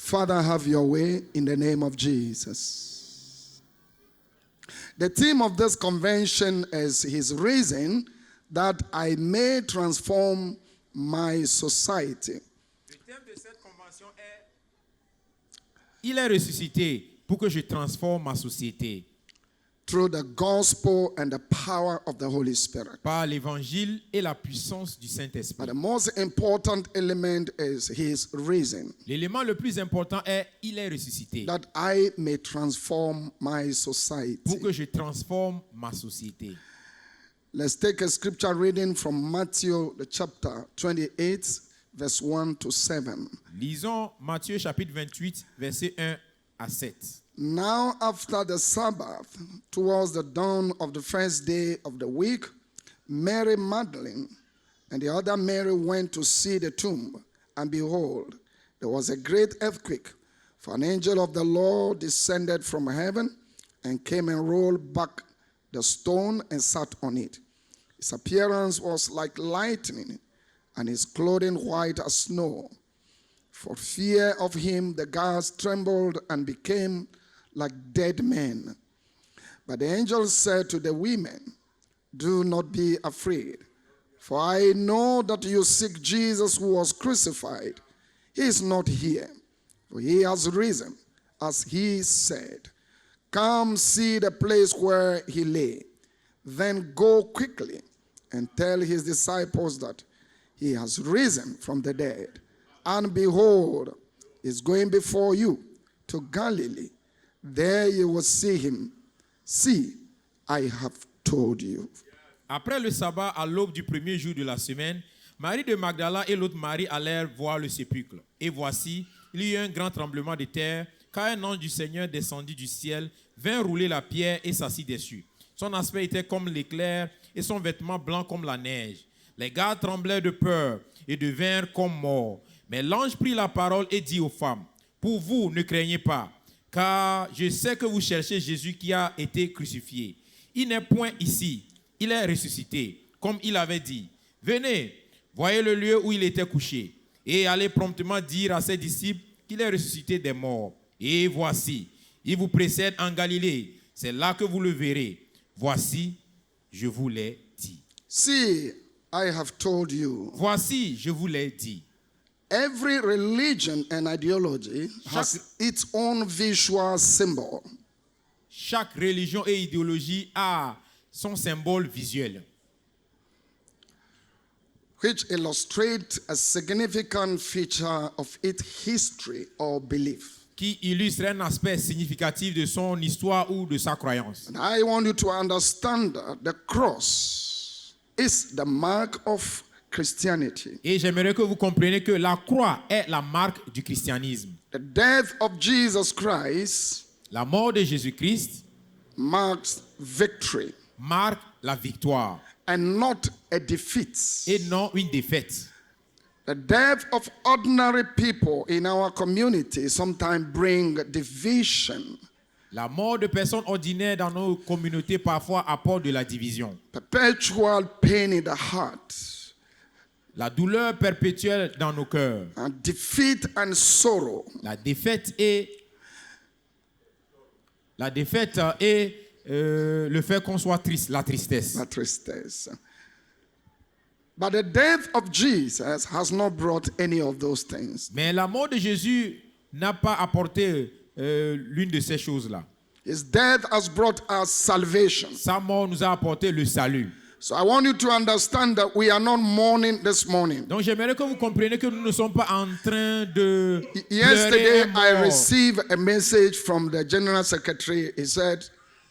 Father, have your way in the name of Jesus. The theme of this convention is his reason that I may transform my society. Le thème de cette convention est il est ressuscité pour que je transforme ma société. Through the gospel and the power of the Holy Spirit. Par l'évangile et la puissance du But Saint-Esprit. the most important element is his reason. L'élément le plus important est il est ressuscité. That I may transform my Pour society. que je transforme ma société. Let's take a scripture reading from Matthew, the chapter 28, verse 1 to 7. Lisons Matthieu chapitre 28, versets 1 à 7. Now after the Sabbath, towards the dawn of the first day of the week, Mary Magdalene and the other Mary went to see the tomb, and behold, there was a great earthquake, for an angel of the Lord descended from heaven and came and rolled back the stone and sat on it. His appearance was like lightning, and his clothing white as snow. For fear of him, the guards trembled and became like dead men. But the angel said to the women, do not be afraid, for I know that you seek Jesus who was crucified. He is not here, for he has risen, as he said. Come see the place where he lay. Then go quickly and tell his disciples that he has risen from the dead. And behold, he is going before you to Galilee. There you will see him. See, I have told you. Après le sabbat, à l'aube du premier jour de la semaine, Marie de Magdala et l'autre Marie allèrent voir le sépulcre. Et voici, il y eut un grand tremblement de terre, car un ange du Seigneur descendit du ciel, vint rouler la pierre et s'assit dessus. Son aspect était comme l'éclair et son vêtement blanc comme la neige. Les gardes tremblèrent de peur et devinrent comme morts. Mais l'ange prit la parole et dit aux femmes, pour vous, ne craignez pas, car je sais que vous cherchez Jésus qui a été crucifié. Il n'est point ici, il est ressuscité, comme il avait dit. Venez, voyez le lieu où il était couché, et allez promptement dire à ses disciples qu'il est ressuscité des morts. Et voici, il vous précède en Galilée, c'est là que vous le verrez. Voici, je vous l'ai dit. See, I have told you. Voici, je vous l'ai dit. Every religion and ideology has its own visual symbol. Chaque religion et idéologie a son symbole visuel which illustrate a significant feature of its history or belief. qui illustre un aspect significatif de son histoire ou de sa croyance. And I want you to understand that the cross is the mark of Christianity. Et j'aimerais que vous compreniez que la croix est la marque du christianisme. The death of Jesus Christ La mort de Jésus-Christ marks victory marque la victoire and not a defeat. et non une défaite. The death of ordinary people in our community sometimes bring division. La mort de personnes ordinaires dans nos communautés parfois apporte de la division. Perpetual pain in the heart. La douleur perpétuelle dans nos cœurs. And defeat and sorrow. La défaite et le fait qu'on soit triste, la tristesse. La tristesse. But the death of Jesus has not brought any of those things. Mais la mort de Jésus n'a pas apporté l'une de ces choses-là. His death has brought us salvation. Sa mort nous a apporté le salut. So I want you to understand that we are not mourning this morning. Donc j'aimerais que vous compreniez que nous ne sommes pas en train de Yesterday pleurer I mort. received a message from the General Secretary. He said,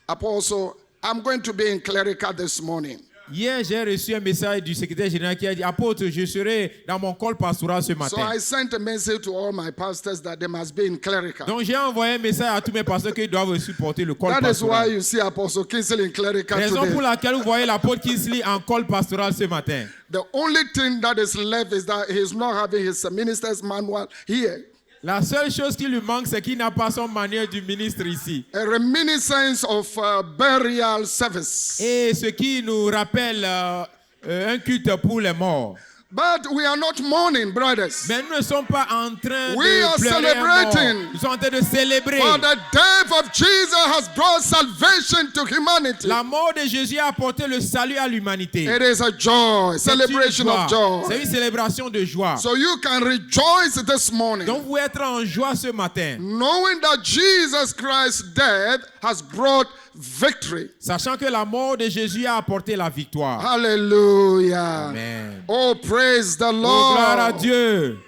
Apostle, I'm going to be in Clerical this morning. Hier, j'ai reçu un message du secrétaire général qui a dit, apôtre, je serai dans mon col pastoral ce So matin. I sent a message to all my pastors that they must be in Clerical. Donc j'ai envoyé un message à tous mes pasteurs qu'ils doivent supporter le col That is why pastoral. you see Apostle Kingsley in Clerical Raison pour today. laquelle vous voyez l'apôtre Kingsley en col pastoral ce matin. The only thing that is left is that he's not having his minister's manual here. La seule chose qui lui manque, c'est qu'il n'a pas son manuel du ministre ici. A reminiscence of burial service. Et ce qui nous rappelle un culte pour les morts. But we are not mourning, brothers. Mais nous ne sommes pas en train We are de pleurer un mort. celebrating. Nous sommes en train de célébrer. For the death of Jesus has brought salvation to humanity. La mort de Jésus a apporté le salut à l'humanité. It is a joy, C'est une celebration joie. of joy. C'est une célébration de joie. So you can rejoice this morning, Donc vous pouvez être en joie ce matin, knowing that Jesus Christ's death has brought victory. sachant que la mort de Jésus a apporté la victoire. Hallelujah. Amen. Oh, praise the Oh, gloire à Lord. Dieu.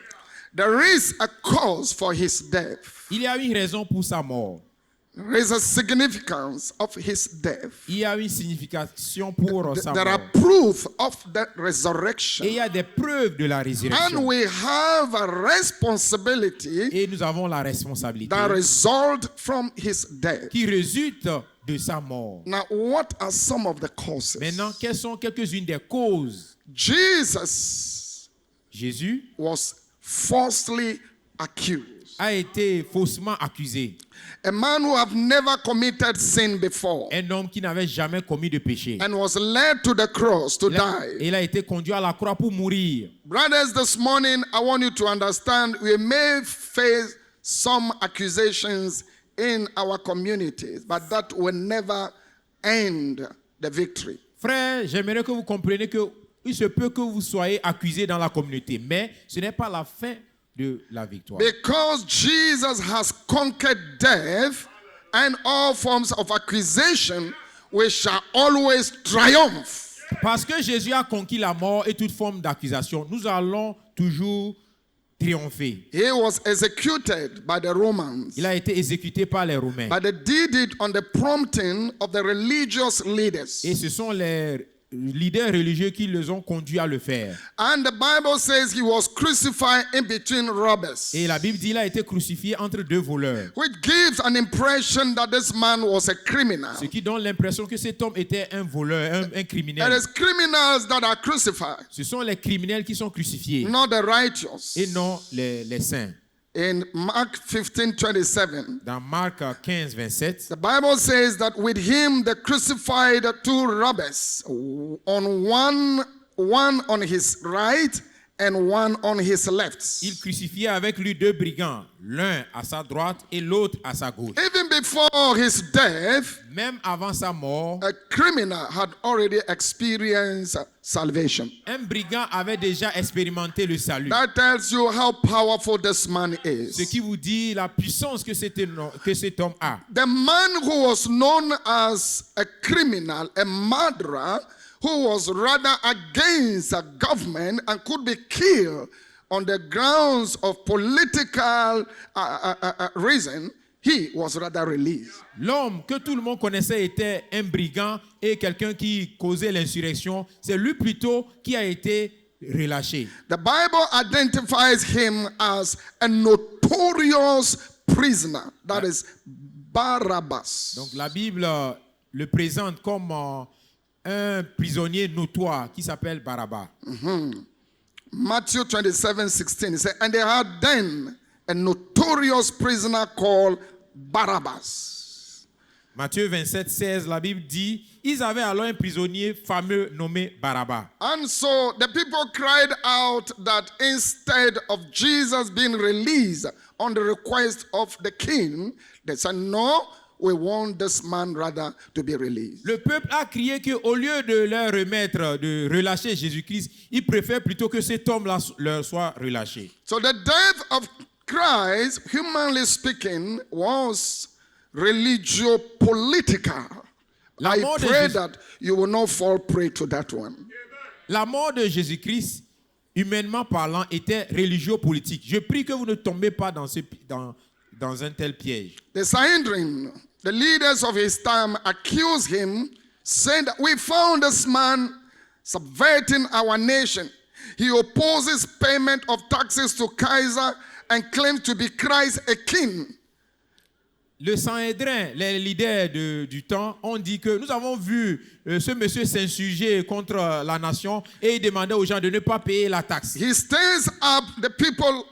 There is a cause for his death. Il y a une raison pour sa mort. There is a significance of his death. Il y a une signification pour sa There are mort. proof of the Et il resurrection. y a des preuves de la And résurrection. we have a responsibility Et nous avons la responsabilité that result from his death. qui résulte de sa mort. Now, what are some of the causes? Maintenant, quelles sont quelques-unes des causes? Jesus Jésus was falsely accused. a été faussement accusé. A man who have never committed sin before Un homme qui n'avait jamais commis de péché. and was led to the cross to die. Il a été conduit à la croix pour mourir. Brothers, this morning I want you to understand we may face some accusations in our communities, but that will never end the victory. Frère, j'aimerais que vous compreniez que il se peut que vous soyez accusés dans la communauté, mais ce n'est pas la fin de la victoire. Because Jesus has conquered death and all forms of accusation, we shall always triumph. Parce que Jésus a conquis la mort et toute forme d'accusation, nous allons toujours triompher. He was executed by the Romans, Il a été exécuté par les Romains. but they did it on the prompting of the religious leaders. Et ce sont les leaders religieux qui les ont conduits à le faire. And the Bible says he was crucified in between robbers, Et la Bible dit qu'il a été crucifié entre deux voleurs. which gives an impression that this man was a criminal. Ce qui donne l'impression que cet homme était un voleur, un It criminel. is criminals that are crucified, Ce sont les criminels qui sont crucifiés not the righteous. et non les saints. In Mark 15:27, Dans Marc 15, 27, the Bible says that with him they crucified two robbers, one on his right and one on his left. il crucifiait avec lui deux brigands, l'un à sa droite et l'autre à sa gauche. Even before his death, Même avant sa mort, a criminal had already experienced salvation. un brigand avait déjà expérimenté le salut. That tells you how powerful this man Ce is. qui vous dit la puissance que cet homme a. The man who was known as a criminal, a murderer, who was rather against a government and could be killed on the grounds of political reason, he was rather released. L'homme que tout le monde connaissait était un brigand et quelqu'un qui causait l'insurrection. C'est lui plutôt qui a été relâché. The Bible identifies him as a notorious prisoner, that is Barabbas. Donc la Bible le présente comme un prisonnier notoire qui s'appelle Barabbas. Matthew 27:16, it says, and they had then a notorious prisoner called Barabbas. Matthieu 27, 16, la Bible dit, ils avaient alors un prisonnier fameux nommé Barabbas. And so the people cried out that instead of Jesus being released on the request of the king, they said, no, we want this man rather to be released. Le peuple a crié qu'au lieu de leur remettre, de relâcher Jésus-Christ, ils préfèrent plutôt que cet homme-là leur soit relâché. So the death of Christ, humanly speaking, was religio-political. La I mort de pray Jésus- that you will not fall prey to that one. La mort de Jésus-Christ, humainement parlant, était religieux-politique. Je prie que vous ne tombez pas dans un tel piège. The Sanhedrin, the leaders of his time, accused him, saying that we found this man subverting our nation. He opposes payment of taxes to Caesar and claims to be Christ a king. Le Sanhédrin, les leaders du temps, ont dit que nous avons vu ce monsieur s'insurger contre la nation et il demandait aux gens de ne pas payer la taxe. He stirs up the people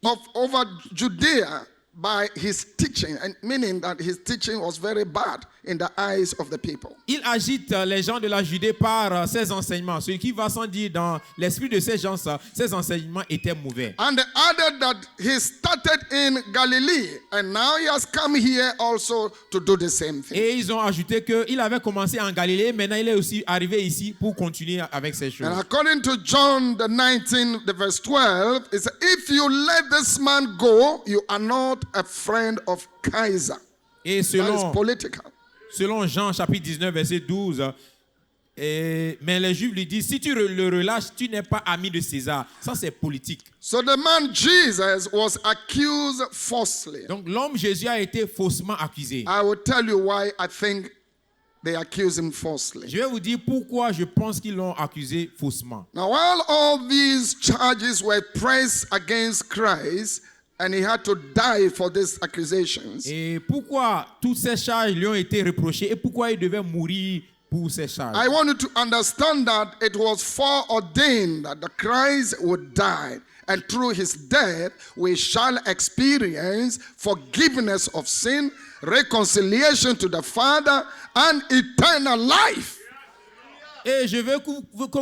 of over Judea by his teaching, and meaning that his teaching was very bad in the eyes of the people. Il agite les gens de la Judée par ses enseignements. Ce qui va sans dire dans l'esprit de ces gens, ses enseignements étaient mauvais. And they added that he started in Galilee, and now he has come here also to do the same thing. Et ils ont ajouté qu'il avait commencé en Galilée, maintenant il est aussi arrivé ici pour continuer avec ces choses. And according to John the 19, the verse 12, it says, if you let this man go, you are not a friend of Caesar. Et That is political. selon Jean chapitre 19, verset 12, mais les Juifs lui disent, si tu le relâches, tu n'es pas ami de César. Ça, c'est politique. So the man Jesus was accused falsely. Donc l'homme Jésus a été faussement accusé. I will tell you why I think they accuse him falsely. Je vais vous dire pourquoi je pense qu'ils l'ont accusé faussement. Now, while all these charges were pressed against Christ, and he had to die for these accusations, Et pourquoi toutes ces charges lui ont été reprochées et pourquoi il devait mourir pour ces charges. I want you to understand that it was foreordained that the Christ would die, and through his death we shall experience forgiveness of sin, reconciliation to the Father, and eternal life. Et je veux que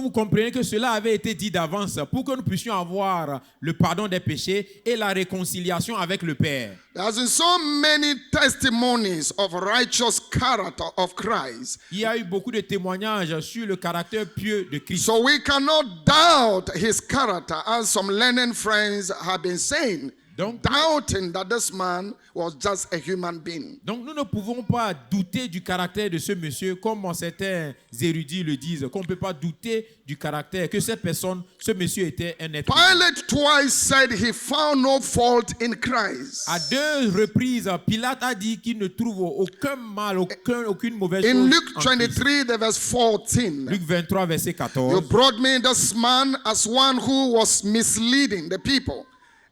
vous compreniez que cela avait été dit d'avance pour que nous puissions avoir le pardon des péchés et la réconciliation avec le Père. There's been so many testimonies of righteous character of Christ. Il y a eu beaucoup de témoignages sur le caractère pieux de Christ. So we cannot doubt his character, as some learned friends have been saying, doubting that this man was just a human being. Donc nous ne pouvons pas douter du caractère de ce monsieur, comme certains érudits le disent, qu'on ne peut pas douter du caractère, que cette personne, ce monsieur était un être humain. Pilate twice said he found no fault in Christ. À 2 reprises, Pilate a dit qu'il ne trouve aucun mal, aucune mauvaise chose In Luke en Christ. 23, the verse 14, Luc 23, verset you 14. brought me this man as one who was misleading the people.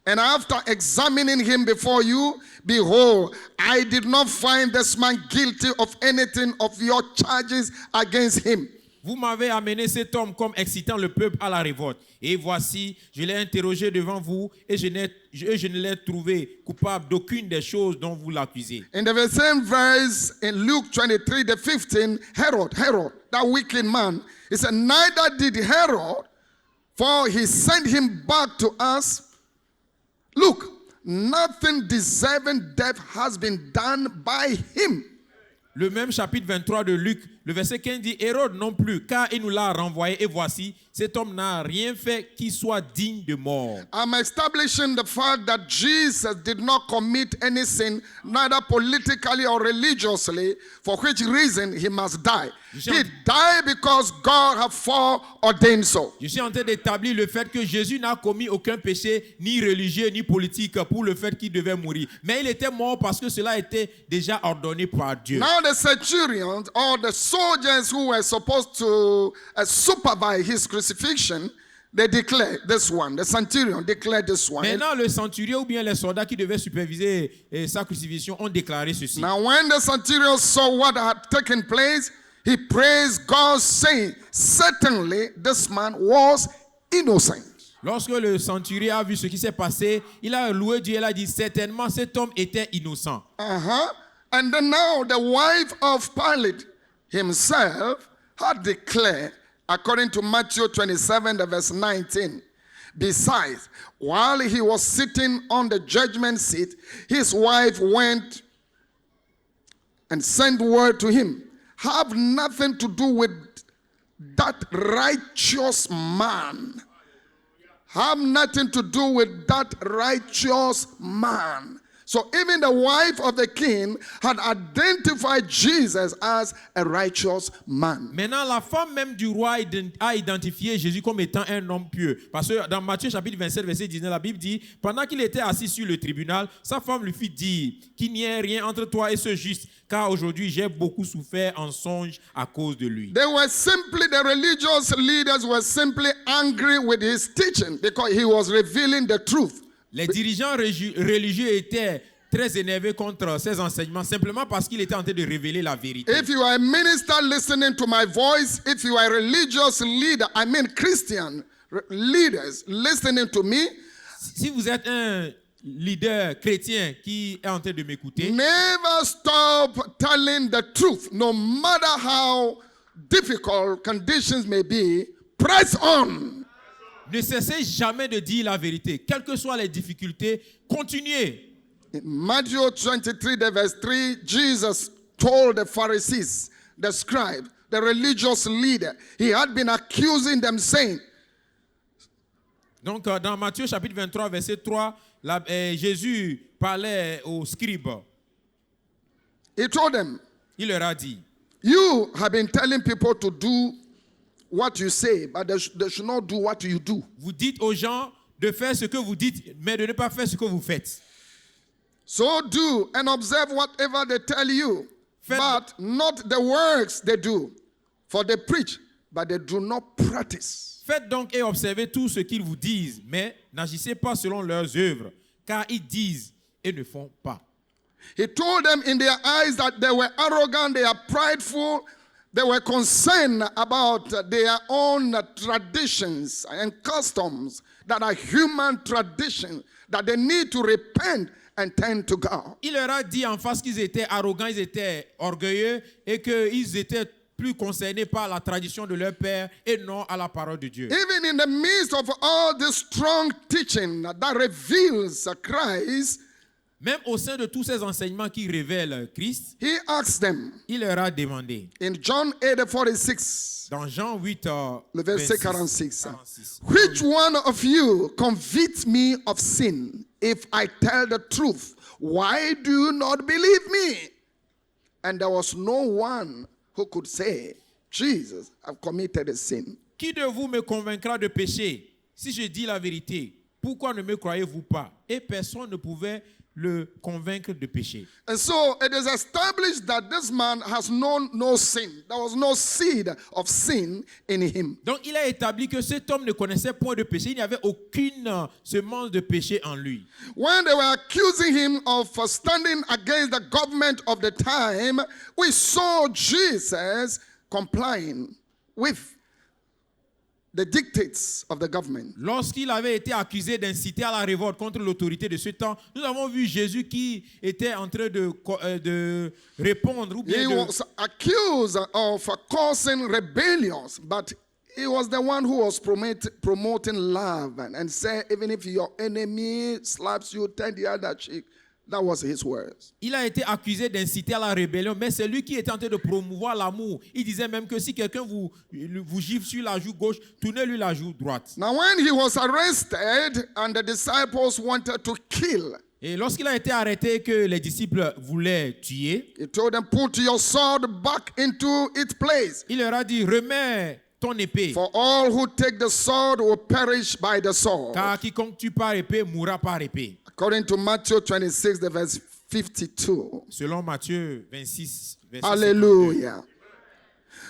And after examining him before you, behold, I did not find this man guilty of anything of your charges against him. Vous m'avez amené cet homme comme excitant le peuple à la révolte. Et voici, je l'ai interrogé devant vous et je ne l'ai trouvé coupable d'aucune des choses dont vous l'accusez. In the same verse, in Luke 23, the 15, Herod, that wicked man, he said, neither did Herod, for he sent him back to us. Look, nothing deserving death has been done by him. Le même chapitre 23 de Luc, le verset 15 dit, Hérode non plus, car il nous l'a renvoyé et voici, cet homme n'a rien fait qui soit digne de mort. I'm establishing the fact that Jesus did not commit any sin, neither politically or religiously, for which reason he must die. He died because God had foreordained so. Je suis en train d'établir le fait que Jésus n'a commis aucun péché, ni religieux, ni politique, pour le fait qu'il devait mourir. Mais il était mort parce que cela était déjà ordonné par Dieu. Now the centurions, or the soldiers who were supposed to supervise his crucifixion, they declared this one. The centurion declared this one. Maintenant, le centurion ou bien les soldats qui devaient superviser sa crucifixion ont déclaré ceci. Now when the centurion saw what had taken place, he praised God, saying, certainly this man was innocent. Lorsque le centurion a vu ce qui s'est passé, il a loué Dieu et il a dit, certainement cet homme était innocent. And then now the wife of Pilate himself had declared, according to Matthew 27, the verse 19, besides, while he was sitting on the judgment seat, his wife went and sent word to him, have nothing to do with that righteous man. Have nothing to do with that righteous man. So even the wife of the king had identified Jesus as a righteous man. Maintenant, la femme même du roi a identifié Jésus comme étant un homme pieux. Parce que dans Matthieu chapitre 27, verset 19, la Bible dit, pendant qu'il était assis sur le tribunal, sa femme lui fit dire qu'il n'y ait rien entre toi et ce juste, car aujourd'hui j'ai beaucoup souffert en songe à cause de lui. The religious leaders were simply angry with his teaching because he was revealing the truth. Les dirigeants religieux étaient très énervés contre ses enseignements simplement parce qu'il était en train de révéler la vérité. If you are a minister listening to my voice, if you are a religious leader, Christian leaders listening to me, si vous êtes un leader chrétien qui est en train de m'écouter, never stop telling the truth, no matter how difficult conditions may be. Press on. ne cessez jamais de dire la vérité. Quelles que soient les difficultés, continuez. In Matthew 23, the verse 3, Jesus told the Pharisees, the scribes, the religious leader, he had been accusing them, saying, Donc, dans Matthieu chapitre 23, verset 3, Jésus parlait aux scribes. he told them, Il leur a dit, you have been telling people to do what you say, but they should not do what you do. vous dites aux gens de faire ce que vous dites, mais de ne pas faire ce que vous faites. So do and observe whatever they tell you, but not the works they do. For they preach, but they do not practice. Faites donc et observez tout ce qu'ils vous disent, mais n'agissez pas selon leurs œuvres, car ils disent et ne font pas. He told them in their eyes that they were arrogant, they are prideful, they were concerned about their own traditions and customs that are human traditions, that they need to repent and turn to God. Il leur a dit en face qu'ils étaient arrogants, ils étaient orgueilleux et qu'ils étaient plus concernés par la tradition de leur père et non à la parole de Dieu. Even in the midst of all this strong teaching that reveals Christ, Même au sein de tous ces enseignements qui révèlent Christ, he asked them il leur a demandé, in John 8:46, dans Jean 8, le verset 46, 46, which one of you convicts me of sin if I tell the truth? Why do you not believe me? And there was no one who could say, Jesus, I've committed a sin. Qui de vous me convaincra de péché si je dis la vérité? Pourquoi ne me croyez-vous pas? Et personne ne pouvait le convaincre de péché. And so it is established that this man has known no sin. There was no seed of sin in him. Donc il a établi que cet homme ne connaissait point de péché. Il n'y avait aucune semence de péché en lui. When they were accusing him of standing against the government of the time, we saw Jesus complying with the dictates of the government. Lorsqu'il avait été accusé d'inciter à la révolte contre l'autorité de ce temps, nous avons vu Jésus qui était en train de répondre ou He bien de... was accused of causing rebellions, but he was the one who was promoting love and said, even if your enemy slaps you, turn the other cheek. That was his words. Il a été accusé d'inciter à la rébellion, mais c'est lui qui était en train de promouvoir l'amour. Il disait même que si quelqu'un vous gifle sur la joue gauche, tournez-lui la joue droite. Now when he was arrested and the disciples wanted to kill, Et lorsqu'il a été arrêté et que les disciples voulaient tuer, he told them, put your sword back into its place. il leur a dit, remets ton épée, For all who take the sword will perish by the sword. car quiconque tue par épée mourra par épée. According to Matthew 26, the verse 52. Selon Matthieu 26, verset 52. Hallelujah.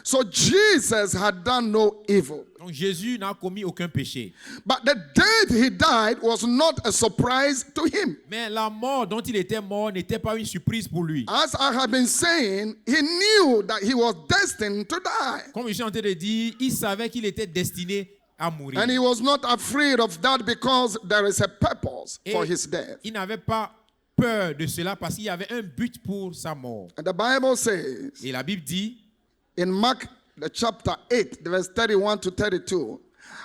So Jesus had done no evil. Donc Jésus n'a commis aucun péché. But the death he died was not a surprise to him. Mais la mort dont il était mort n'était pas une surprise pour lui. As I have been saying, he knew that he was destined to die. Comme je suis en train de dire, il savait qu'il était destiné à mourir. And he was not afraid of that because there is a purpose Et for his death. il n'avait pas peur de cela parce qu'il y avait un but pour sa mort. And the Bible says Et la Bible dit, in Mark the chapter 8, the verse 31 to 32,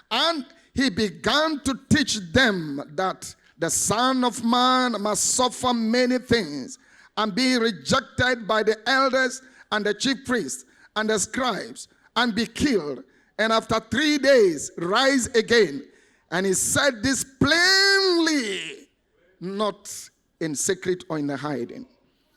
and he began to teach them that the Son of Man must suffer many things and be rejected by the elders and the chief priests and the scribes and be killed, and after 3 days rise again. And he said this plainly, not in secret or in hiding.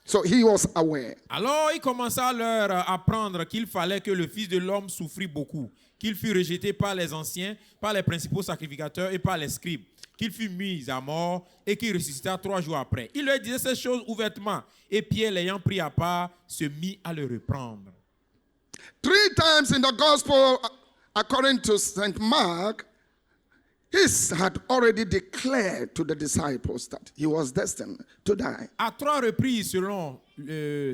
So he was aware. alors il commença à leur apprendre qu'il fallait que le Fils de l'homme souffrit beaucoup, qu'il fut rejeté par les anciens, par les principaux sacrificateurs et par les scribes, qu'il fut mis à mort et qu'il ressuscita 3 jours après. Il leur disait ces choses ouvertement, et Pierre, l'ayant pris à part, se mit à le reprendre. 3 times in the gospel, according to St. Mark, he had already declared to the disciples that he was destined to die. À 3 reprises, selon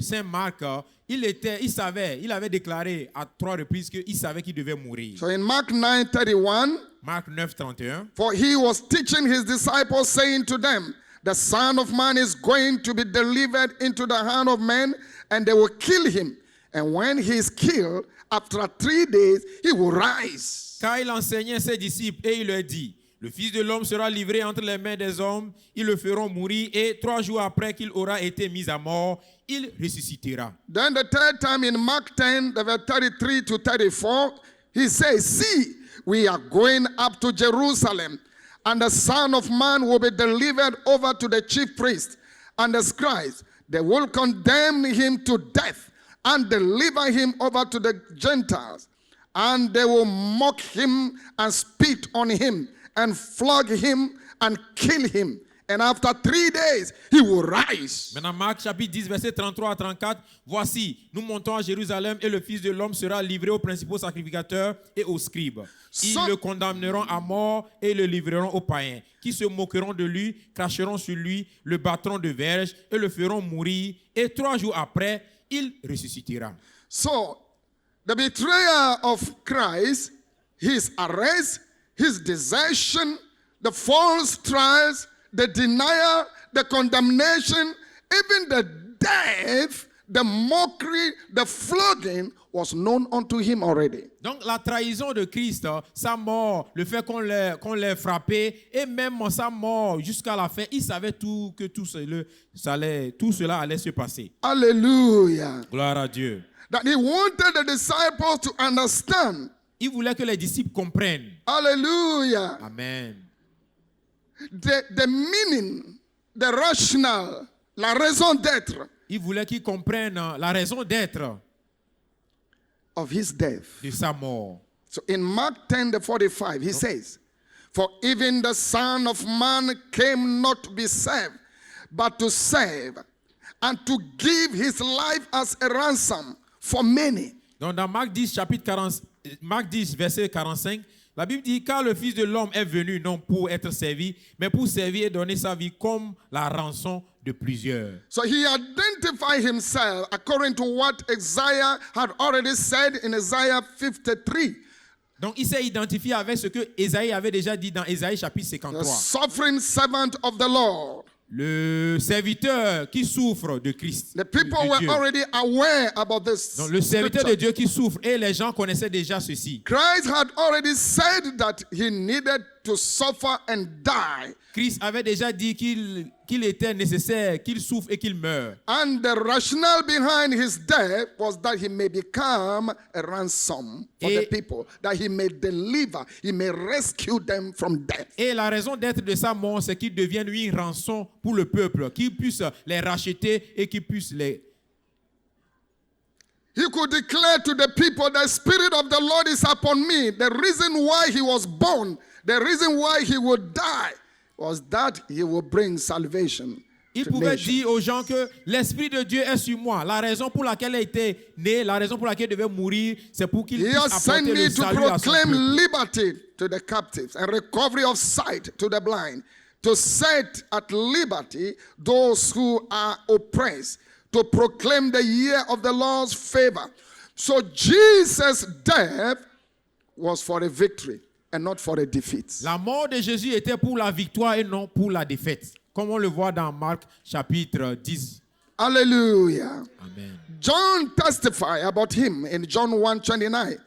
Saint Marc, il avait déclaré à 3 reprises qu'il savait qu'il devait mourir. So in Mark 9:31, Marc 9, 31. for he was teaching his disciples, saying to them, the Son of Man is going to be delivered into the hand of men, and they will kill him. And when he is killed, after 3 days, he will rise. Car il enseignait ses disciples et il leur dit, le Fils de l'homme sera livré entre les mains des hommes, ils le feront mourir et 3 jours après qu'il aura été mis à mort, il ressuscitera. Then the third time in Mark 10, the verse 33 to 34, he says, see, we are going up to Jerusalem, and the Son of Man will be delivered over to the chief priests and the scribes. They will condemn him to death and deliver him over to the Gentiles. And they will mock him and spit on him and flog him and kill him. And after 3 days, he will rise. Maintenant, Marc chapitre 10, verset 33 à 34. Voici, nous montons à Jérusalem et le Fils de l'homme sera livré aux principaux sacrificateurs et aux scribes. Ils le condamneront à mort et le livreront aux païens, qui se moqueront de lui, cracheront sur lui, le battront de verge et le feront mourir. Et 3 jours après, il ressuscitera. So, the betrayal of Christ, his arrest, his desertion, the false trials, the denial, the condemnation, even the death, the mockery, the flogging was known unto him already. Donc la trahison de Christ, sa mort, le fait qu'on l'ait frappé, et même sa mort jusqu'à la fin, il savait que tout cela allait se passer. Hallelujah. Gloire à Dieu. That he wanted the disciples to understand. Il voulait que les disciples comprennent. Hallelujah. Amen. The meaning, the rationale, la raison d'être Il voulait qu'ils comprennent la raison d'être of his death. de sa mort. So in Mark 10, the 45, he says, for even the Son of Man came not to be served, but to serve, and to give his life as a ransom for many. Donc dans Marc 10, Marc 10, verset 45, la Bible dit, car le Fils de l'homme est venu non pour être servi, mais pour servir et donner sa vie comme la rançon de plusieurs. So he identified himself according to what Isaiah had already said in Isaiah 53. Donc il s'est identifié avec ce que Ésaïe avait déjà dit dans Ésaïe chapitre The 53. suffering servant of the Lord. Le serviteur qui souffre de Christ. The people de were Dieu. already aware about this. Donc le serviteur scripture. de Dieu qui souffre, et les gens connaissaient déjà ceci. Christ had already said that he needed to suffer and die. Christ avait déjà dit qu'il était nécessaire qu'il souffre et qu'il meure. And the rationale behind his death was that he may become a ransom for the people, that he may deliver, he may rescue them from death. Et la raison d'être de sa mort, c'est qu'il devienne une rançon pour le peuple, qu'il puisse les racheter et qu'il puisse les... He could declare to the people, the Spirit of the Lord is upon me. The reason why he was born, the reason why he would die, was that he will bring salvation. Il pouvait dire aux gens que l'Esprit de Dieu est sur moi. La raison pour laquelle il était né, la raison pour laquelle il devait mourir, c'est pour qu'il He puisse has sent apporter me le to salut à son proclaim peuple. liberty to the captives and recovery of sight to the blind, to set at liberty those who are oppressed, to proclaim the year of the Lord's favor. So Jesus' death was for a victory and not for a defeat. La mort de Jésus était pour la victoire et non pour la défaite. Comme on le voit dans Marc chapitre 10. Hallelujah. Amen. John testified about him in John 1:29.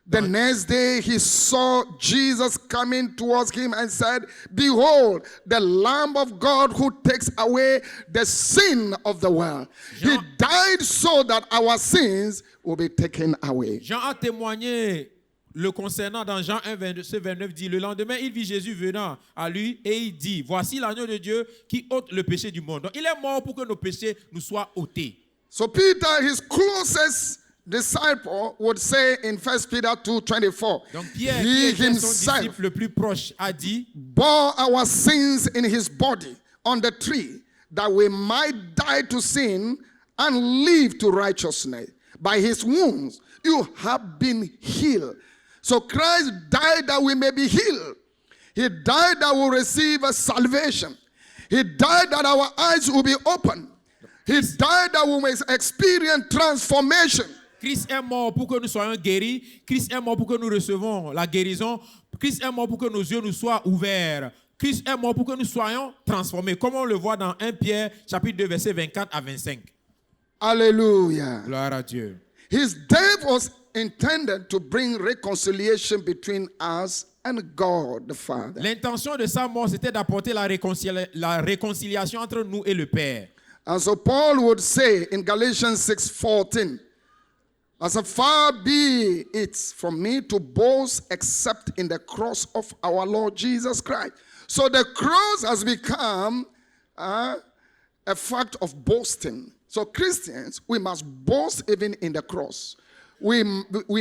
The next day he saw Jesus coming towards him and said, behold, the Lamb of God who takes away the sin of the world. He died so that our sins will be taken away. Jean a témoigné le concernant dans Jean 1, verset 29 dit, le lendemain, il vit Jésus venant à lui et il dit, voici l'agneau de Dieu qui ôte le péché du monde. Donc il est mort pour que nos péchés nous soient ôtés. So Peter, his closest disciple, would say in 1 Peter 2:24, Donc Pierre, he qui était son himself disciple le plus proche, a dit, bore our sins in his body on the tree, that we might die to sin and live to righteousness. By his wounds you have been healed. So Christ died that we may be healed. He died that we will receive a salvation. He died that our eyes will be open. He died that we may experience transformation. Christ est mort pour que nous soyons guéris. Christ est mort pour que nous recevons la guérison. Christ est mort pour que nos yeux nous soient ouverts. Christ est mort pour que nous soyons transformés, comme on le voit dans 1 Pierre chapitre 2 versets 24 à 25. Hallelujah. Gloire à Dieu. His death was intended to bring reconciliation between us and God the Father. L'intention de sa mort, c'était d'apporter la réconciliation entre nous et le Père. And so Paul would say in Galatians 6:14, as far be it from me to boast except in the cross of our Lord Jesus Christ. So the cross has become a fact of boasting. So Christians, we must boast even in the cross. We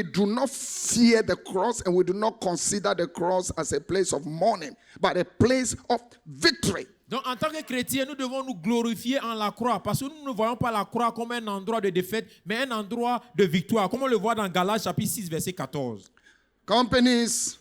do not fear the cross, and we do not consider the cross as a place of mourning, but a place of victory. Donc, en tant que chrétiens, nous devons nous glorifier en la croix, parce que nous ne voyons pas la croix comme un endroit de défaite, mais un endroit de victoire, comme on le voit dans Galates chapitre 6, verset 14. Companies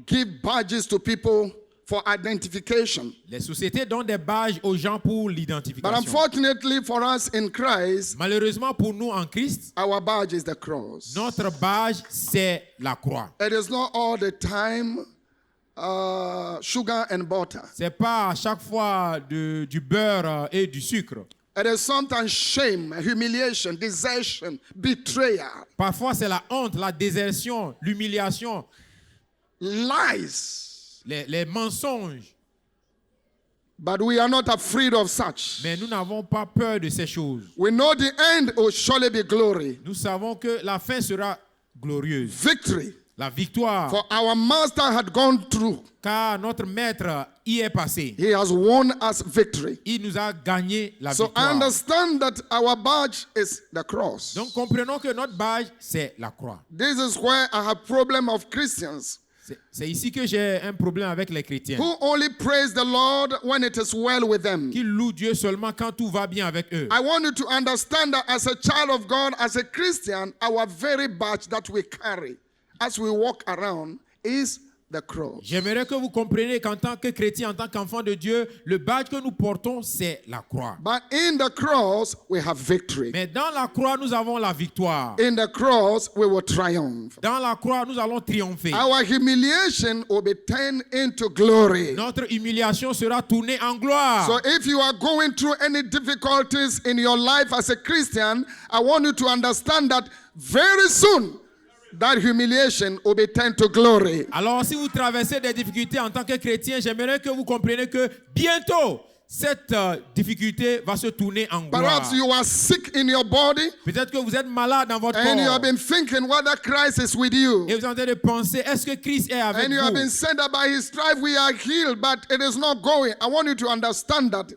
give badges to people for identification. Les sociétés donnent des badges aux gens pour But l'identification. unfortunately for us in Christ, Malheureusement pour nous en Christ, our badge is the cross. notre badge, c'est la croix. It is not all the time sugar and butter. C'est pas à chaque fois du beurre et du sucre. It is sometimes shame, humiliation, desertion, betrayal, Parfois, c'est la honte, la désertion, l'humiliation, lies. les mensonges. But we are not afraid of such. Mais nous n'avons pas peur de ces choses. We know the end will surely be glory, Nous savons que la fin sera glorieuse. victory. La victoire, For our master had gone through. car notre maître y est passé. He has won us victory. Il nous a gagné la So I victoire. understand that our badge is the cross. Donc comprenons que notre badge, c'est la croix. This is where I have problem of Christians C'est ici que j'ai un problème avec les chrétiens, who only praise the Lord when it is well with them. qui louent Dieu seulement quand tout va bien avec eux. I want you to understand that as a child of God, as a Christian, our very badge that we carry as we walk around is the cross. J'aimerais que vous compreniez qu'en tant que chrétien, en tant qu'enfant de Dieu, le badge que nous portons, c'est la croix. But in the cross, we have victory. Mais dans la croix, nous avons la victoire. In the cross, we will triumph. Dans la croix, nous allons triompher. Our humiliation will be turned into glory. Notre humiliation sera tournée en gloire. So if you are going through any difficulties in your life as a Christian, I want you to understand that very soon, that humiliation will be turned to glory. Alors, si vous traversez des difficultés en tant que chrétien, j'aimerais que vous compreniez que bientôt, cette difficulté va se tourner en gloire. Perhaps you are sick in your body Peut-être que vous êtes malade dans votre and you corps. have been thinking whether Christ is with you. Et vous êtes en train de penser, est-ce que Christ est avec And you have vous? been said that by his stripe we are healed, but it is not going. I want you to understand that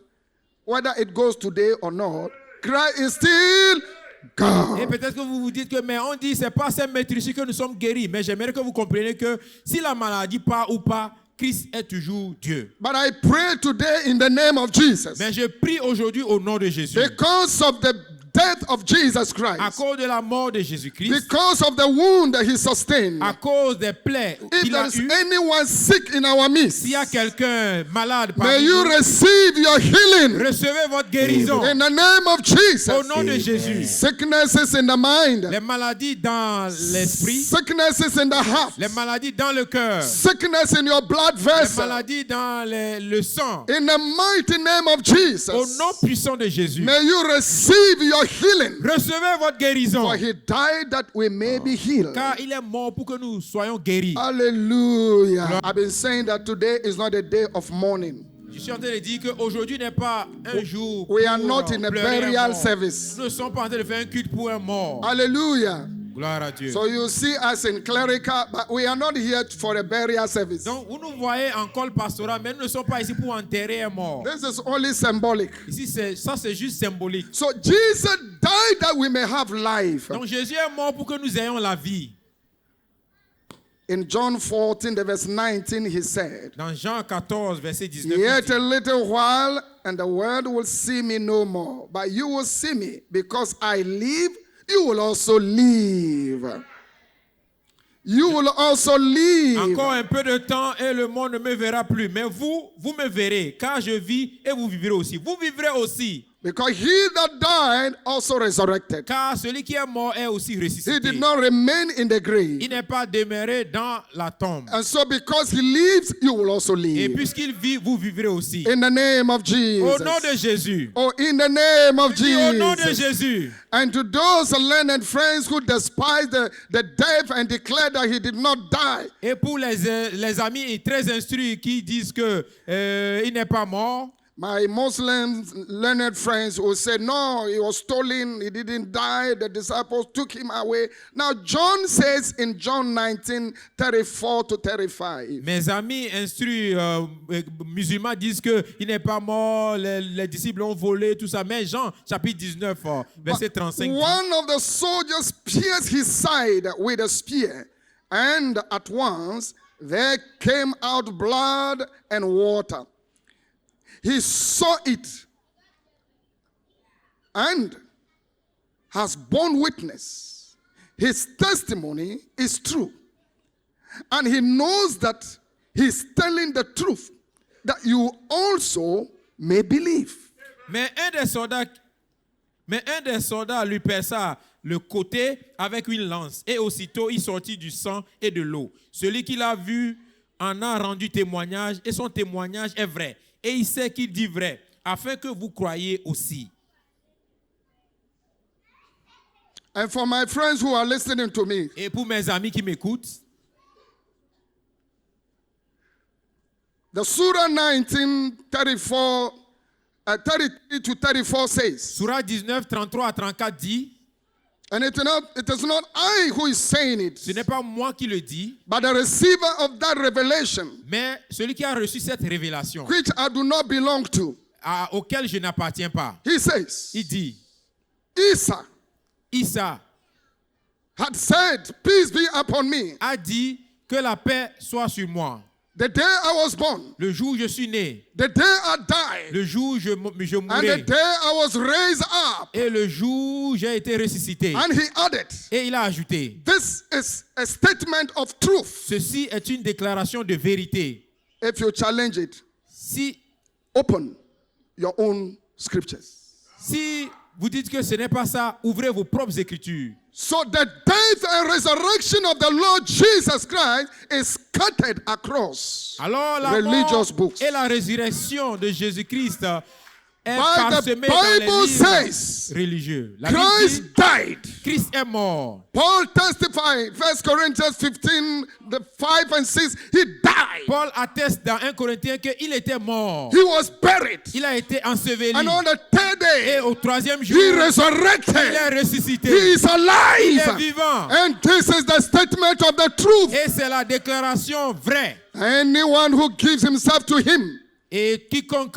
whether it goes today or not, Christ is still Et God. peut-être que vous vous dites que, mais on dit, c'est pas cette maîtrise que nous sommes guéris. Mais j'aimerais que vous compreniez que si la maladie part ou pas, Christ est toujours Dieu. But I pray today in the name of Jesus, Mais je prie aujourd'hui au nom de Jésus. because of the death of Jesus À Christ, cause de la mort de Jésus-Christ, because of the wound that he sustained. à cause des plaies If qu'il there a is eues, anyone sick in our midst, s'il y a quelqu'un malade may parmi you nous, receive your healing recevez votre guérison in the name of au Jesus. nom de Jésus. Sicknesses in the mind, Les maladies dans l'esprit, sicknesses in the heart, les maladies dans le cœur, sickness in your blood les vessel. maladies dans le sang, In the mighty name of au Jesus, nom puissant de Jésus. may you receive your healing. Recevez votre guérison, For he died that we may be healed. car il est mort pour que nous soyons guéris. Hallelujah. I've been saying that today is not a day of mourning. Je suis en train de dire qu'aujourd'hui n'est pas un jour pour We are not in a pleurer un burial mort. service. Nous ne sommes pas en train de faire un culte pour un mort. Hallelujah. Gloire à Dieu. So you see us in clerical, but we are not here for a burial service. Donc, vous nous voyez en col pastoral, mais nous ne sommes pas ici pour enterrer un mort. This is only symbolic. Ici, c'est juste symbolique. So Jesus died that we may have life. Donc, Jésus est mort pour que nous ayons la vie. In John 14, the verse 19, he said, Dans Jean 14, verset 19, il Yet dit, a little while, and the world will see me no more. But you will see me, because I live, you will also live. You will also live. encore un peu de temps et le monde ne me verra plus. Mais vous me verrez, car je vis et vous vivrez aussi. Vous vivrez aussi. Because he that died also resurrected. Car celui qui est mort est aussi He ressuscité. did not remain in the grave. Il n'est pas demeuré dans la tombe. And so because he lives, you will also Et live. puisqu'il vit, vous vivrez aussi. In the name of Au Jesus. nom de Jésus. Oh, in the name of Dis au nom de Jesus. Jésus. And to those learned friends who despise the death and declare that he did not die, Et pour les amis très instruits qui disent que il n'est pas mort, my Muslim learned friends will say, no, he was stolen, he didn't die, the disciples took him away. Now, John says in John 19:34-35, mes amis instruits musulmans disent que il n'est pas mort, les disciples ont volé, tout ça. Mais Jean, chapitre 19, verset 35. dit, one of the soldiers pierced his side with a spear, and at once there came out blood and water. He saw it and has borne witness. His testimony is true. And he knows that he's telling the truth, that you also may believe. Mais un des soldats lui perça le côté avec une lance, et aussitôt il sortit du sang et de l'eau. Celui qui l'a vu en a rendu témoignage, et son témoignage est vrai. Et il sait qu'il dit vrai, afin que vous croyiez aussi. And for my friends who are listening to me, Et pour mes amis qui m'écoutent, the Surah 19:33 to 34 says, Surah 19, 33 à 34 dit, and it is not I who is saying it, ce n'est pas moi qui le dis, but the receiver of that revelation, mais celui qui a reçu cette révélation, which I do not belong to. auquel je n'appartiens pas. He says, Il dit, Isa Isa had said, peace be upon me, a dit que la paix soit sur moi. the day I was born, Le jour où je suis né, the day I died, le jour où je and the mourrai, day I was raised up. et le jour où j'ai été ressuscité. And he added, Et il a ajouté, this is a statement of truth. ceci est une déclaration de vérité. If you challenge it, Si open your own scriptures. vous dites que ce n'est pas ça, ouvrez vos propres écritures. So the death and resurrection of the Lord Jesus Christ is scattered across Alors la religious mort books. et la résurrection de Jésus-Christ est But the parsemée dans les Bible livres says religieux. La Bible Christ dit, died. Christ est mort. Paul testified, 1 Corinthians 15, the 5 and 6, he died. Paul atteste dans 1 Corinthiens qu'il était mort. He was buried. Il a été enseveli. And on the third Et day, au troisième jour, he il est resurrected. ressuscité. He is Il est alive. vivant. And this is the statement of the truth. Et c'est la déclaration vraie. Anyone who gives himself to him, Et quiconque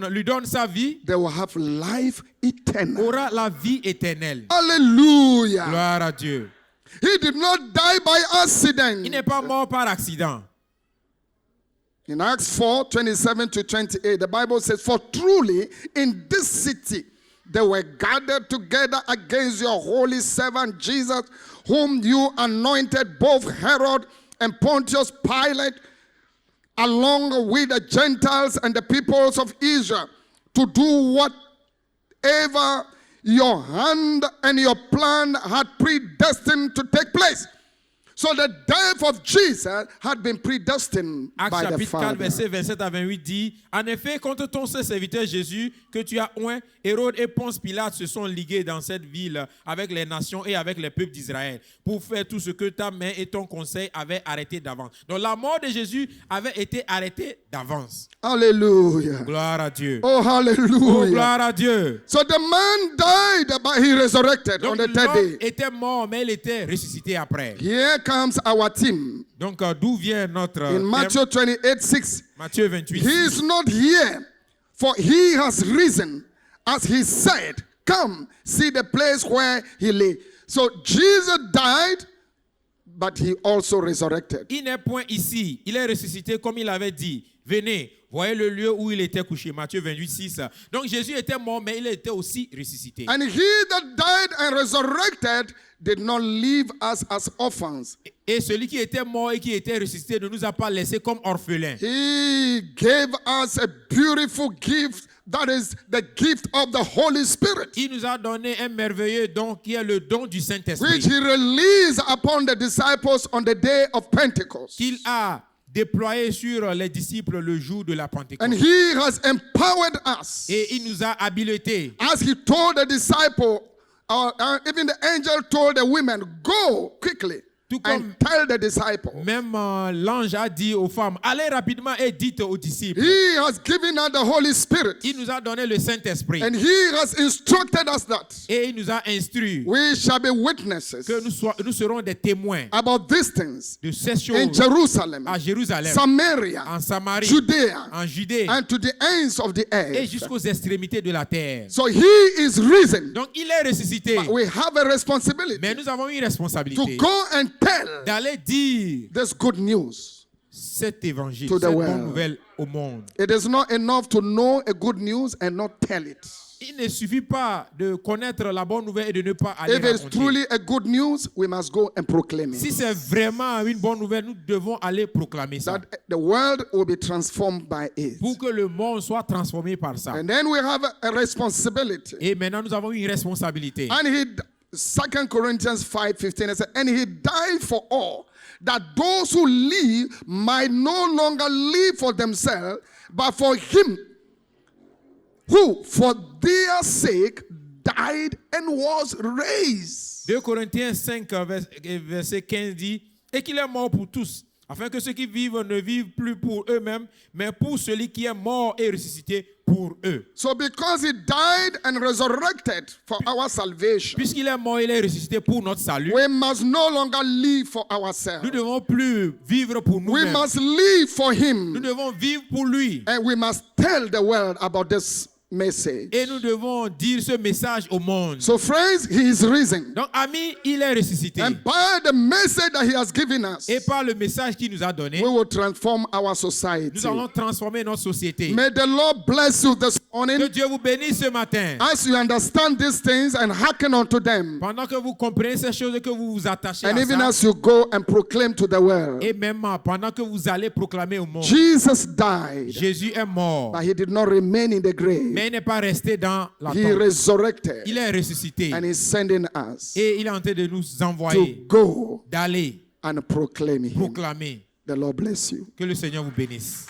lui donne sa vie they will have life eternal. aura la vie éternelle. Hallelujah. Gloire à Dieu. He did not die by Il accident. n'est pas mort par accident. In Acts 4:27-28, the Bible says, for truly in this city they were gathered together against your holy servant Jesus, whom you anointed, both Herod and Pontius Pilate, along with the Gentiles and the peoples of Israel, to do whatever your hand and your plan had predestined to take place. So the death of Jesus had been predestined Actes by the chapitre 4, Father. verset 27 à 28 dit, en effet, contre ton seul serviteur Jésus, que tu as oint, Hérode et Ponce Pilate se sont ligués dans cette ville avec les nations et avec les peuples d'Israël pour faire tout ce que ta main et ton conseil avaient arrêté d'avance. Donc la mort de Jésus avait été arrêtée d'avance. Hallelujah. Gloire à Dieu. Oh, Oh, hallelujah. gloire à Dieu. So the man died, but he resurrected on Donc the third l'homme day. était mort, mais il était ressuscité après. Here comes our team. Donc d'où vient notre In Matthew 28:6. Matthieu 28. He is not here, for he has risen, as he said. Come, see the place where he lay. So Jesus died, but he also resurrected. Il n'est point ici. Il est ressuscité comme il avait dit. Venez, Voyez le lieu où il était couché, Matthieu 28, 6. Donc Jésus était mort, mais il était aussi ressuscité. And he that died and resurrected did not leave us as orphans. Et celui qui était mort et qui était ressuscité ne nous a pas laissés comme orphelins. He gave us a beautiful gift, that is the gift of the Holy Spirit, Il nous a donné un merveilleux don qui est le don du which Saint-Esprit, he released upon the disciples on the day of Pentecost. qu'il a déployé sur les disciples le jour de la Pentecôte. And he has empowered us. Et il nous a habilités. As he told the disciple, even the angel told the women, go quickly Tout and comme tell the disciple. même l'ange a dit aux femmes, allez rapidement et dites aux disciples. He has given us the Holy Spirit. Il nous a donné le Saint-Esprit. And he has instructed us that Et il nous a instruit we shall be witnesses que nous serons des témoins about these things de ces in choses Jerusalem, à Jérusalem, Samaria, en Samarie, Judea, en Judée and to the ends of the et earth. jusqu'aux extrémités de la terre. So he is risen. Donc il est ressuscité. We have a responsibility Mais nous avons une to responsabilité go and tell d'aller dire this good news. cet évangile, To the cette world. bonne nouvelle au monde. It is not enough to know a good news and not tell it. Il ne suffit pas de connaître la bonne nouvelle et de ne pas aller If it's raconter. truly a good news, we must go and proclaim Si it. c'est vraiment une bonne nouvelle, nous devons aller proclamer ça. That the world will be transformed by it. Pour que le monde soit transformé par ça. And then we have a responsibility. Et maintenant, nous avons une responsabilité. And 2 Corinthians 5:15, it says, and he died for all, that those who live might no longer live for themselves, but for him who for their sake died and was raised. 2 Corinthiens 5, verset 15 dit, et qu'il est mort pour tous, afin que ceux qui vivent ne vivent plus pour eux-mêmes, mais pour celui qui est mort et ressuscité pour eux. So because he died and resurrected for our salvation, Puisqu'il est mort, il est ressuscité pour notre salut, we must no longer live for nous ourselves. ne devons plus vivre pour We nous-mêmes. must live for Nous him. devons vivre pour lui. And we must tell the world about this message. Et nous devons dire ce message au monde. So friends, he is risen. Donc, amis, il est ressuscité. And by the message that he has given us, Et par le message qu'il nous a donné, we will transform our society. nous allons transformer notre société. May the Lord bless you this Que morning Dieu vous bénisse ce matin. as you understand these things and hearken unto them. Pendant que vous comprenez ces choses et que vous vous attachez And à even ça. as you go and proclaim to the world. Et même pendant que vous allez proclamer au monde. Jesus died, Jésus est mort. but he did not remain in the grave. Mais il n'est pas resté dans la He tombe. resurrected Il est ressuscité. and is sending us Et il est en train de nous to envoyer go d'aller and proclaim him. proclamer. The Lord bless you. Que le Seigneur vous bénisse.